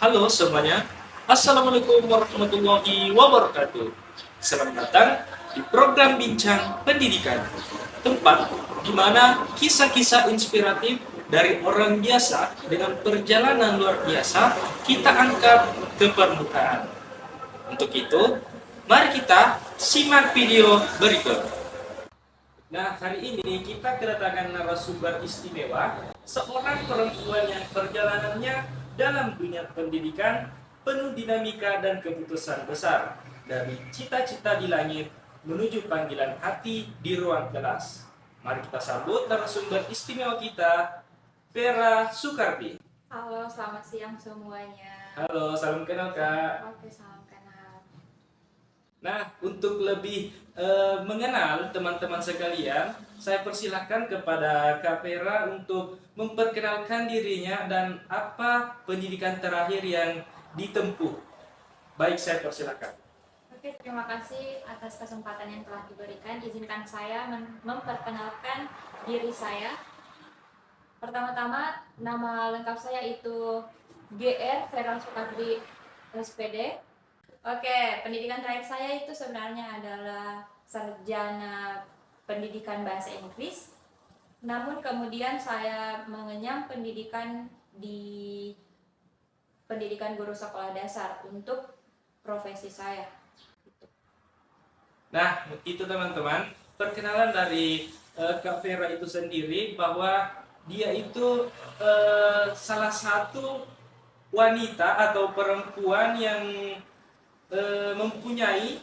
Halo semuanya, Assalamualaikum warahmatullahi wabarakatuh. Selamat datang di program Bincang Pendidikan, tempat di mana kisah-kisah inspiratif dari orang biasa dengan perjalanan luar biasa kita angkat ke permukaan. Untuk itu, mari kita simak video berikut. Nah, hari ini kita kedatangan narasumber istimewa, seorang perempuan yang perjalanannya dalam dunia pendidikan penuh dinamika dan keputusan besar, dari cita-cita di langit menuju panggilan hati di ruang kelas. Mari kita sambut narasumber istimewa kita, Vera Sukardi. Halo, selamat siang semuanya. Halo, salam kenal Kak. Oke, salam kenal. Nah, untuk lebih mengenal teman-teman sekalian, saya persilahkan kepada Kak Vera untuk memperkenalkan dirinya dan apa pendidikan terakhir yang ditempuh. Baik, saya persilahkan. Oke, terima kasih atas kesempatan yang telah diberikan. Izinkan saya memperkenalkan diri saya. Pertama-tama, nama lengkap saya itu GR Vera Sukardi SPD. Oke, pendidikan terakhir saya itu sebenarnya adalah sarjana pendidikan bahasa Inggris. Namun kemudian saya mengenyam pendidikan di pendidikan guru sekolah dasar untuk profesi saya. Nah, itu teman-teman, perkenalan dari Kak Vera itu sendiri, bahwa dia itu salah satu wanita atau perempuan yang mempunyai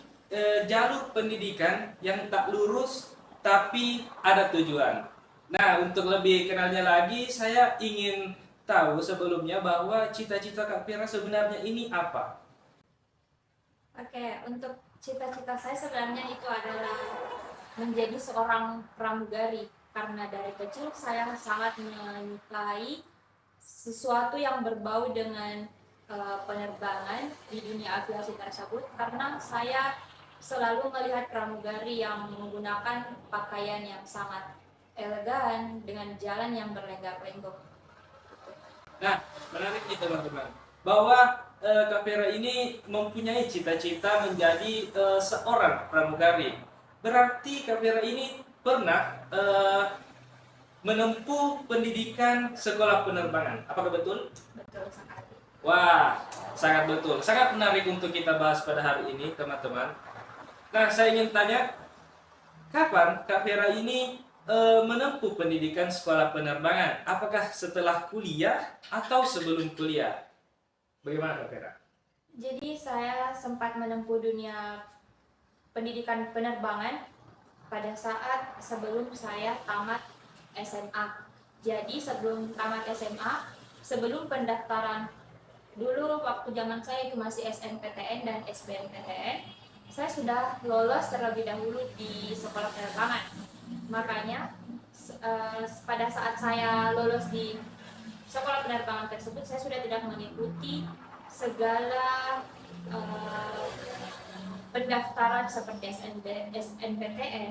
jalur pendidikan yang tak lurus tapi ada tujuan. Nah, untuk lebih kenalnya lagi, saya ingin tahu sebelumnya bahwa cita-cita Kak Vera sebenarnya ini apa? Oke, untuk cita-cita saya sebenarnya itu adalah menjadi seorang pramugari, karena dari kecil saya sangat menyukai sesuatu yang berbau dengan penerbangan di dunia aviasi tersebut, karena saya selalu melihat pramugari yang menggunakan pakaian yang sangat elegan dengan jalan yang berlenggak-lenggok. Nah, menarik nih teman-teman, bahwa Kak Vera ini mempunyai cita-cita menjadi seorang pramugari. Berarti Kak Vera ini pernah menempuh pendidikan sekolah penerbangan. Apakah betul? Betul sekali. Wah, sangat betul. Sangat menarik untuk kita bahas pada hari ini, teman-teman. Nah, saya ingin tanya, kapan Kak Vera ini menempuh pendidikan sekolah penerbangan? Apakah setelah kuliah atau sebelum kuliah? Bagaimana Kak Vera? Jadi saya sempat menempuh dunia pendidikan penerbangan pada saat sebelum saya tamat SMA. Jadi sebelum tamat SMA, sebelum pendaftaran, dulu waktu zaman saya itu masih SNPTN dan SBMPTN, saya sudah lolos terlebih dahulu di sekolah penerbangan. Makanya pada saat saya lolos di sekolah penerbangan tersebut, saya sudah tidak mengikuti segala pendaftaran seperti SNPTN,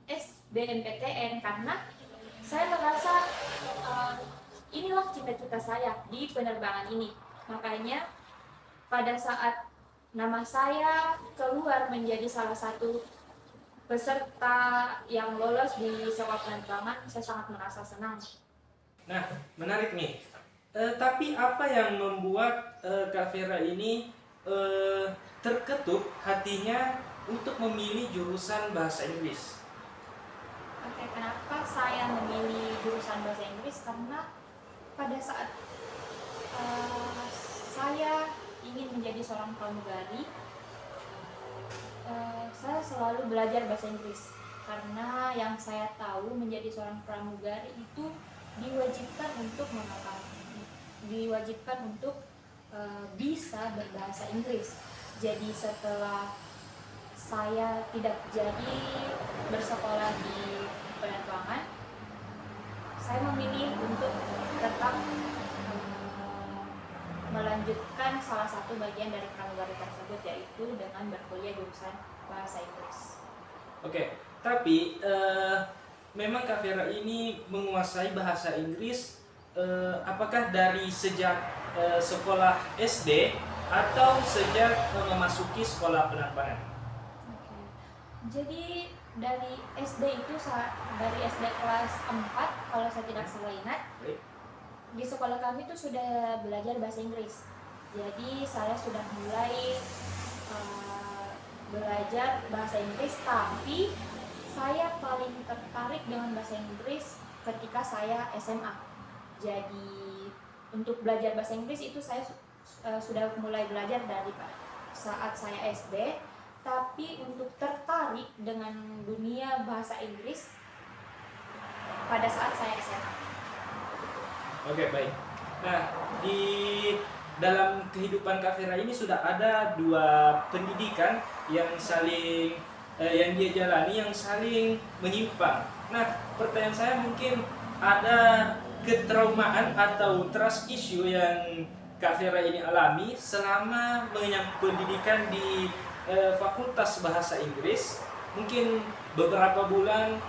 SBMPTN, karena saya merasa inilah cita-cita saya di penerbangan ini. Makanya pada saat nama saya keluar menjadi salah satu peserta yang lolos di sekolah penerbangan, saya sangat merasa senang. Nah, menarik nih. Tapi apa yang membuat Kak Vera ini terketuk hatinya untuk memilih jurusan bahasa Inggris? Oke, kenapa saya memilih jurusan bahasa Inggris? Karena pada saat saya ingin menjadi seorang pramugari, saya selalu belajar bahasa Inggris, karena yang saya tahu menjadi seorang pramugari itu diwajibkan untuk bisa berbahasa Inggris. Jadi setelah saya tidak jadi bersekolah di penerbangan, saya memilih untuk tetap melanjutkan salah satu bagian dari pramugari tersebut, yaitu dengan berkuliah jurusan bahasa Inggris. Oke, tapi memang Kak Vera ini menguasai bahasa Inggris apakah dari sejak sekolah SD atau sejak memasuki sekolah penerbangan? Oke. Jadi dari SD itu dari SD kelas 4 kalau saya tidak salah ingat, Baik. di sekolah kami tuh sudah belajar bahasa Inggris. Jadi saya sudah mulai belajar bahasa Inggris, tapi saya paling tertarik dengan bahasa Inggris ketika saya SMA. Jadi untuk belajar bahasa Inggris itu saya sudah mulai belajar dari saat saya SD, tapi untuk tertarik dengan dunia bahasa Inggris pada saat saya SMA. Oke, baik. Nah, di dalam kehidupan Kak Vera ini sudah ada dua pendidikan yang saling yang dia jalani yang saling menyimpang. Nah, pertanyaan saya mungkin ada ketraumaan atau trust issue yang Kak Vera ini alami selama mengenyam pendidikan di Fakultas Bahasa Inggris. Mungkin beberapa bulan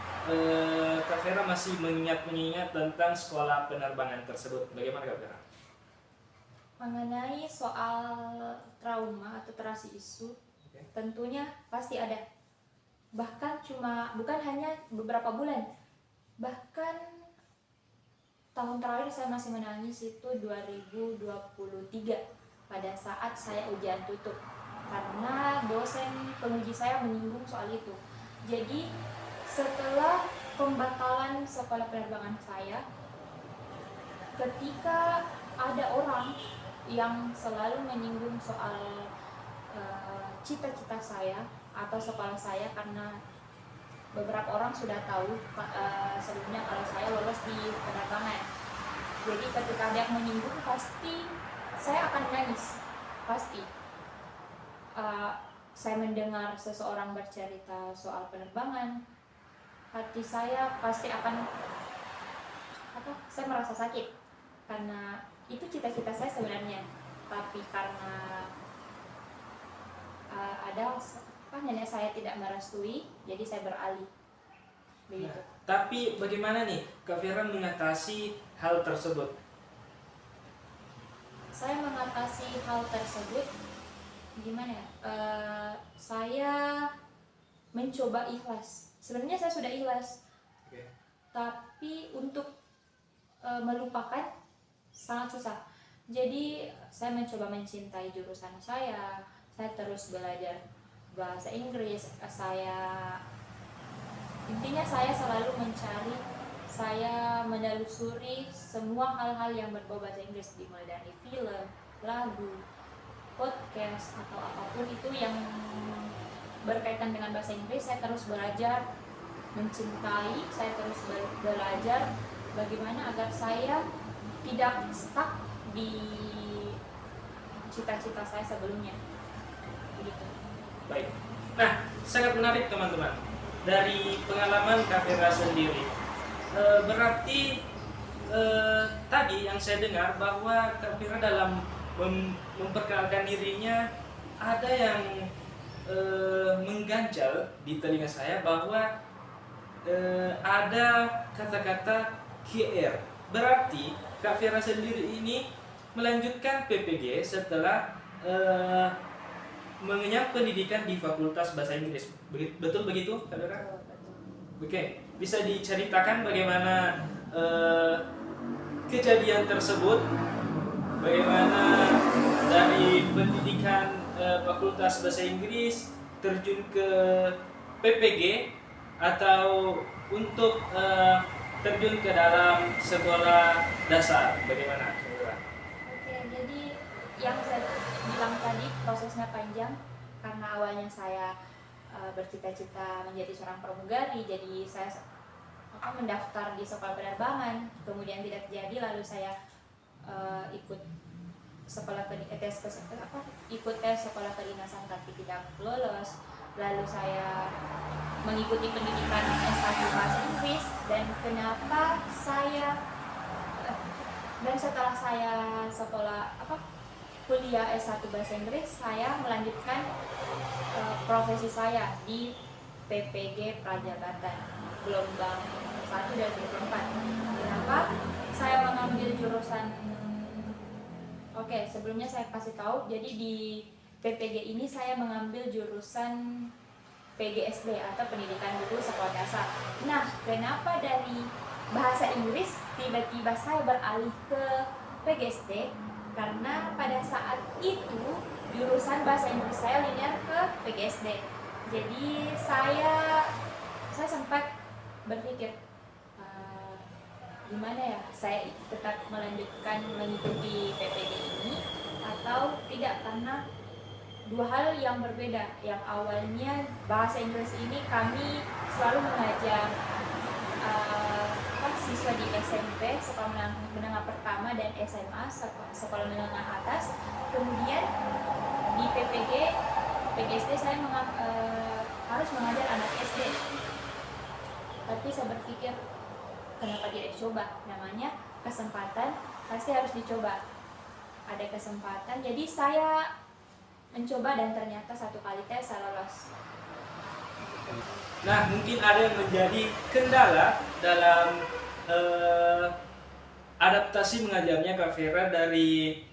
Kak Vera masih mengingat tentang sekolah penerbangan tersebut. Bagaimana Kak Vera? Mengenai soal trauma atau trust issue, tentunya pasti ada. Bahkan bukan hanya beberapa bulan, bahkan tahun terakhir saya masih menangis itu 2023 pada saat saya ujian tutup, karena dosen penguji saya menyinggung soal itu. Jadi setelah pembatalan sekolah penerbangan saya, ketika ada orang yang selalu menyinggung soal cita-cita saya atau sekolah saya, karena beberapa orang sudah tahu sebelumnya kalau saya lolos di penerbangan. Jadi ketika ada yang menyinggung, pasti saya akan menangis, pasti. Saya mendengar seseorang bercerita soal penerbangan, hati saya pasti akan saya merasa sakit, karena itu cita-cita saya sebenarnya, tapi karena ada nenek saya tidak merestui, jadi saya beralih begitu. Nah, tapi bagaimana nih Kak Vera mengatasi hal tersebut? Saya mengatasi hal tersebut gimana ya? Saya mencoba ikhlas. Sebenarnya saya sudah ikhlas, tapi untuk melupakan sangat susah. Jadi saya mencoba mencintai jurusan saya terus belajar bahasa Inggris, intinya saya selalu mencari, saya menelusuri semua hal-hal yang berbau bahasa Inggris, dimulai dari film, lagu, podcast, atau apapun itu yang berkaitan dengan bahasa Inggris. Saya terus belajar mencintai, saya terus belajar bagaimana agar saya tidak stuck di cita-cita saya sebelumnya. Begitu. Baik. Nah, sangat menarik teman-teman. Dari pengalaman Kak Vera sendiri, berarti tadi yang saya dengar bahwa Kak Vera dalam memperkenalkan dirinya ada yang mengganjal di telinga saya bahwa ada kata-kata QR. Berarti Kak Vera sendiri ini melanjutkan PPG setelah mengenyam pendidikan di Fakultas Bahasa Inggris. Betul begitu, Kak Vera? Oke, bisa diceritakan bagaimana kejadian tersebut? Bagaimana dari pendidikan Fakultas Bahasa Inggris terjun ke PPG atau untuk terjun ke dalam sekolah dasar? Bagaimana, Kak Vera? Oke, jadi yang saya bilang tadi prosesnya panjang, karena awalnya saya bercita-cita menjadi seorang pramugari, jadi saya mendaftar di sekolah penerbangan, kemudian tidak jadi, lalu saya ikut tes sekolah kedinasan tapi tidak lolos, lalu saya mengikuti pendidikan S1 bahasa Inggris, dan setelah saya kuliah S1 bahasa Inggris, saya melanjutkan profesi saya di PPG Prajabatan gelombang 1 dan 24. Kenapa saya mengambil jurusan Oke, sebelumnya saya kasih tahu, jadi di PPG ini saya mengambil jurusan PGSD atau Pendidikan Guru Sekolah Dasar. Nah, kenapa dari bahasa Inggris tiba-tiba saya beralih ke PGSD? Karena pada saat itu jurusan bahasa Inggris saya linear ke PGSD. Jadi saya sempat berpikir, gimana ya, saya tetap melanjutkan mengikuti PPG ini atau tidak, karena dua hal yang berbeda. Yang awalnya bahasa Inggris ini kami selalu mengajar siswa di SMP, sekolah menengah pertama, dan SMA, sekolah menengah atas. Kemudian di PGSD saya harus mengajar anak SD. Tapi saya berpikir, kenapa tidak dicoba? Namanya kesempatan pasti harus dicoba. Ada kesempatan, jadi saya mencoba dan ternyata satu kali tes saya lolos. Nah, mungkin ada yang menjadi kendala dalam adaptasi mengajarnya Kak Vera dari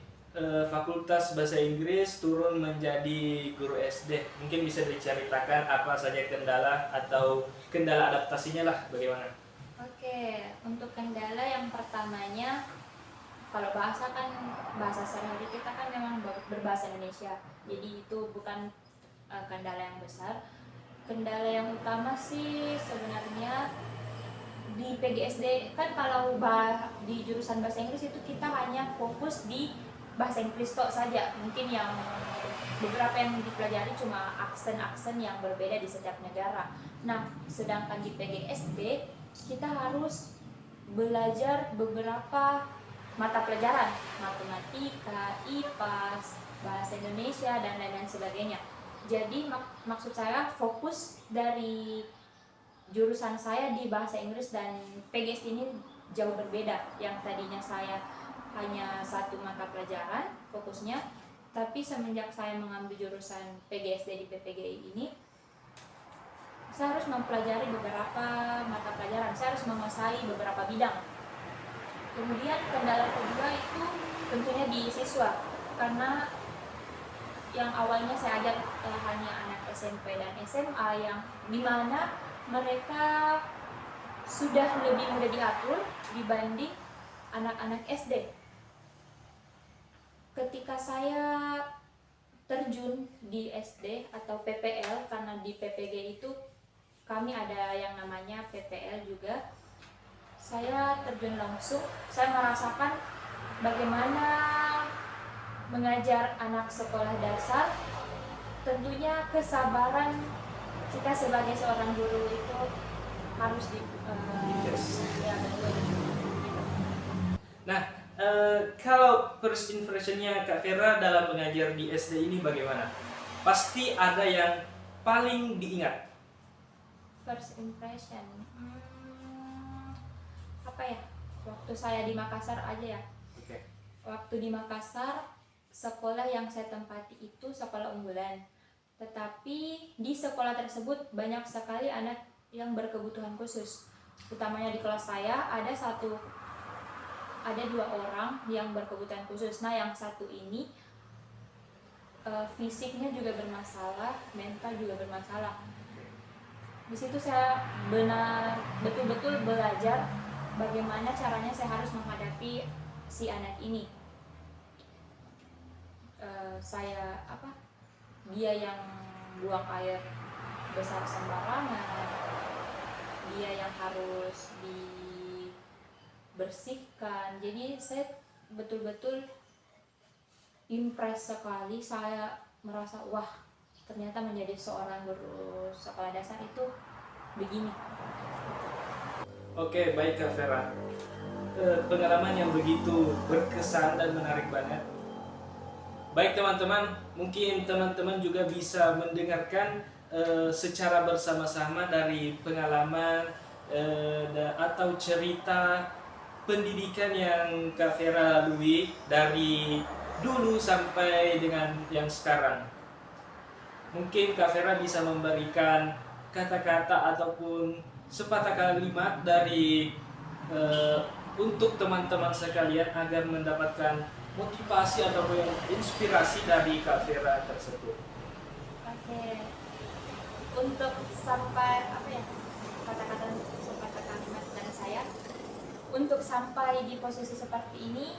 Fakultas Bahasa Inggris turun menjadi guru SD. Mungkin bisa diceritakan apa saja kendala atau kendala adaptasinya lah, bagaimana? Oke, untuk kendala yang pertamanya, kalau bahasa kan bahasa sehari-hari kita kan memang berbahasa Indonesia, jadi itu bukan kendala yang besar. Kendala yang utama sih sebenarnya di PGSD kan, kalau di jurusan bahasa Inggris itu kita hanya fokus di bahasa Inggris tok saja. Mungkin yang beberapa yang dipelajari cuma aksen-aksen yang berbeda di setiap negara. Nah, sedangkan di PGSD kita harus belajar beberapa mata pelajaran, matematika, IPA, bahasa Indonesia, dan lain-lain sebagainya. Jadi maksud saya, fokus dari jurusan saya di bahasa Inggris dan PGSD ini jauh berbeda. Yang tadinya saya hanya satu mata pelajaran fokusnya, tapi semenjak saya mengambil jurusan PGSD di PPGI ini, saya harus mempelajari beberapa mata pelajaran, saya harus menguasai beberapa bidang. Kemudian kendala kedua itu tentunya di siswa, karena yang awalnya saya ajar hanya anak SMP dan SMA, yang dimana mereka sudah lebih mudah diatur dibanding anak-anak SD. Ketika saya terjun di SD atau PPL, karena di PPG itu kami ada yang namanya PPL juga, saya terjun langsung, saya merasakan bagaimana mengajar anak sekolah dasar. Tentunya kesabaran kita sebagai seorang guru itu harus ya, betul. Nah, kalau first impressionnya Kak Vera dalam mengajar di SD ini bagaimana? Pasti ada yang paling diingat. First impression, apa ya? Waktu saya di Makassar aja ya. Oke. Waktu di Makassar, sekolah yang saya tempati itu sekolah unggulan. Tetapi di sekolah tersebut banyak sekali anak yang berkebutuhan khusus. Utamanya di kelas saya ada dua orang yang berkebutuhan khusus. Nah, yang satu ini fisiknya juga bermasalah, mental juga bermasalah. Di situ saya betul-betul belajar bagaimana caranya saya harus menghadapi si anak ini. Dia yang buang air besar sembarangan, dia yang harus dibersihkan. Jadi saya betul-betul impress sekali. Saya merasa, wah, ternyata menjadi seorang guru sekolah dasar itu begini. Oke, baik Kak Vera. Pengalaman yang begitu berkesan dan menarik banget. Baik teman-teman, mungkin teman-teman juga bisa mendengarkan secara bersama-sama dari pengalaman atau cerita pendidikan yang Kak Vera lalui dari dulu sampai dengan yang sekarang. Mungkin Kak Vera bisa memberikan kata-kata ataupun sepatah kalimat dari untuk teman-teman sekalian agar mendapatkan motivasi atau yang inspirasi dari Kak Vera tersebut. Oke, untuk sampai apa ya, kata-kata kalimat dari saya, untuk sampai di posisi seperti ini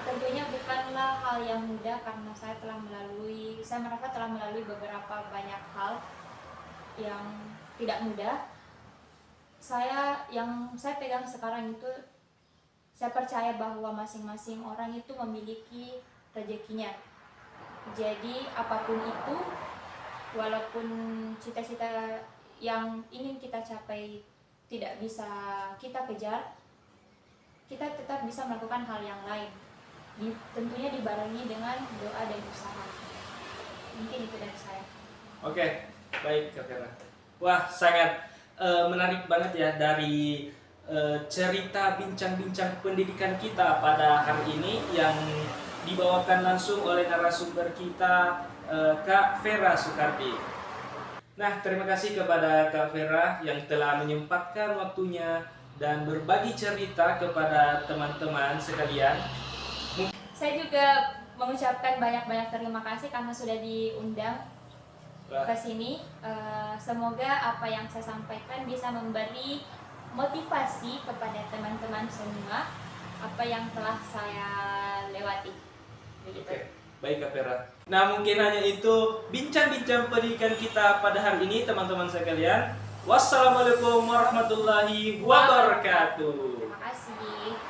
tentunya bukanlah hal yang mudah, karena saya merasa telah melalui beberapa banyak hal yang tidak mudah. Yang saya pegang sekarang itu, saya percaya bahwa masing-masing orang itu memiliki rezekinya. Jadi apapun itu, walaupun cita-cita yang ingin kita capai tidak bisa kita kejar, kita tetap bisa melakukan hal yang lain, tentunya dibarengi dengan doa dan usaha. Mungkin itu dari saya. Oke, baik Kak Vera. Wah, sangat menarik banget ya dari cerita bincang-bincang pendidikan kita pada hari ini yang dibawakan langsung oleh narasumber kita, Kak Vera Soekardi. Nah, terima kasih kepada Kak Vera yang telah menyempatkan waktunya dan berbagi cerita kepada teman-teman sekalian. Saya juga mengucapkan banyak-banyak terima kasih karena sudah diundang ke sini. Semoga apa yang saya sampaikan bisa memberi motivasi kepada teman-teman semua apa yang telah saya lewati. Begitu. Oke, baik Kak Vera. Nah, mungkin hanya itu bincang-bincang pendidikan kita pada hari ini, teman-teman sekalian. Wassalamualaikum warahmatullahi wabarakatuh. Terima kasih.